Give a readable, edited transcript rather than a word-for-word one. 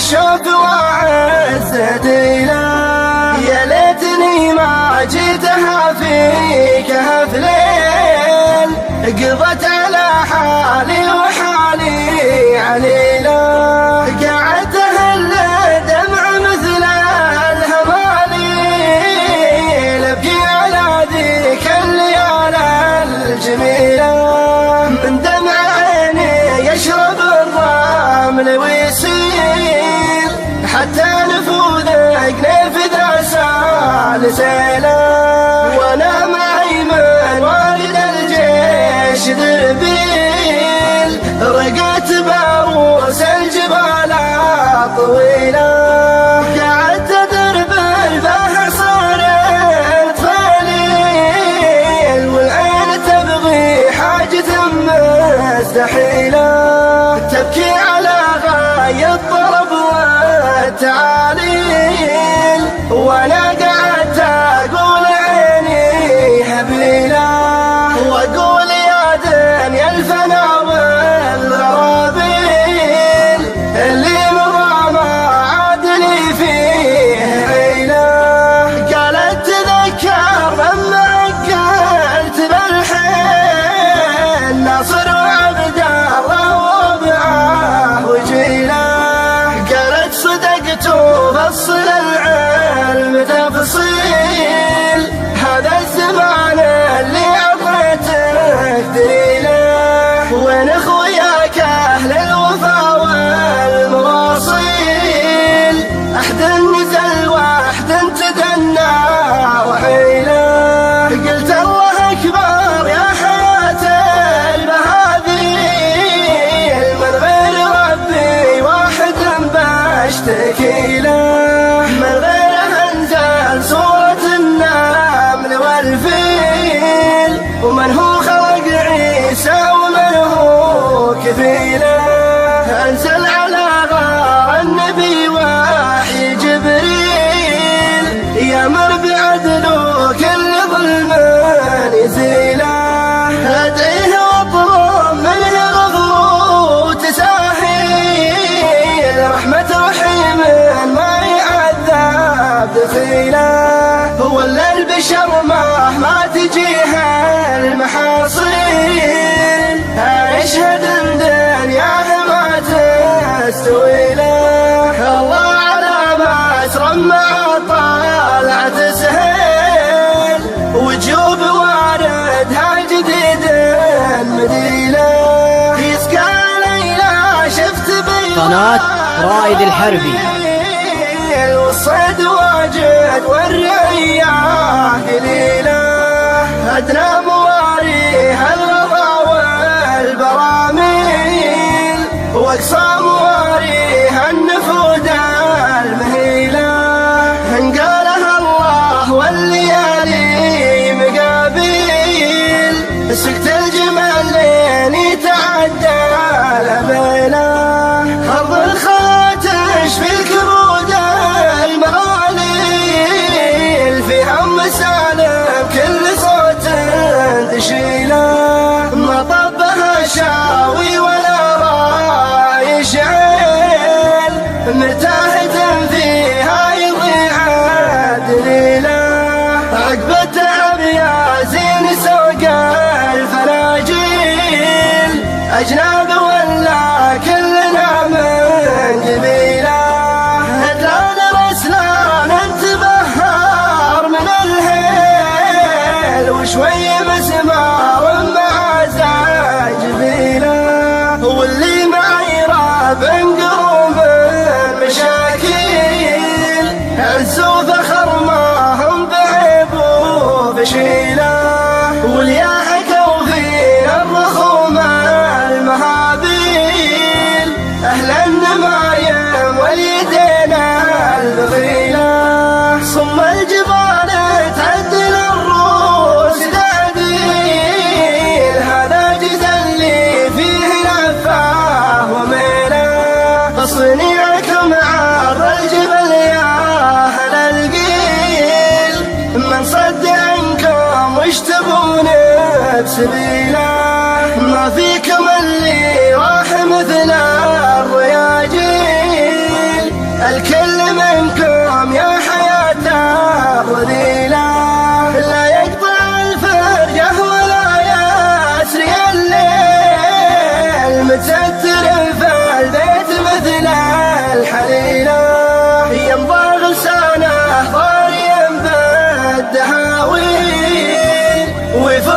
الشوق وعزة إله. يا ليتني ما جيتها في كهف ليل، قضت على حالي وحالي عليلا. قعدت أهل دمع مثل الهماليل، أبكي على ذيك الليالي الجميلة. من دمع عيني يشرب الرمل ويسيل، حتى نفوذ قنيف ذا سال سيلا. وانا معي من والد الجيش ذبيل، رقت باروس الجبال طويلة. قعدت درب البحر صارت خليل، والعين تبغي حاجة مستحيلة. تبكي على غاية الطرب والتعاليل، وانا قعدت اقول عيني هبيلة. واقول يا دنيا الفنا والغرابيل، اللي مضى ما عاد لي فيه عيلة. قالت تذكر لما عقلت بالحين، ناصر وعبد الله ومعاه وجيله. قالت صدقت وفصل العلم تفصيل، هذا الزمان اللي عطيتك دليله. وين اخوياك اهل الوفا والمواصيل، احد نزل واحد تدنى وحيله. قلت الله اكبر يا حياة البهاديل، من غير ربي واحد بشتكي له. من غيره انزل سورة النمل والفيل، ومن هو خلق عيسى ومن هو كفيله. انزل على غار النبي وحي جبريل، يامر بعدل وكل ظلم يزيله. ادعيه واطلب منه غفور تساهيل، رحمة رحيم ما يعذب دخيله. هو اللي البشر مهما تجيها المحاصيل، اشهد ان دنياه ما تستوي له. الله على ما اسرى مع طالعة سهيل، وجوب واردها جديد مديله. يسقى ليلى شفت بيض قناة رائد الحربي، والصيد واجد والرعية قليلة. أدنى مواريها الغضا والبراميل، وأقصى مواريها النفود المهيلة. إن قالها الله والليالي مقابيل، سكت الجمال لين يتعدى الأبيلة. أرض الخاتش في الكبود المغاليل، فيها مسالم كل صوت تشيله. ما طبها شاوي ولا راعي شعيل، متاهة فيها يضيع دليله. عقب التعب يا زين سوق الفلاجيل، أجناب ولا كلنا من قبيله. هدلان رسلان انتبهر من الهيل، وشوي مسمار مع زاجبيله. واللي معي رابع قروب المشاكيل، عز وفخر ما هم بعيب وبشيله. واليا حكوا فينا الرخوم المهابيل، أهل النمايم واليدين البغيلة. صم الجبال تعدل الروس تعديل، هذا جزء اللي فيه لفاه وميله. صنيعكم عار الجبل يا أهل القيل، من صد عنكم وش تبون بسبيله. ما فيكم اللي راح مثل الرياجيل، فرسانه ضاريا بالدهاوين وفي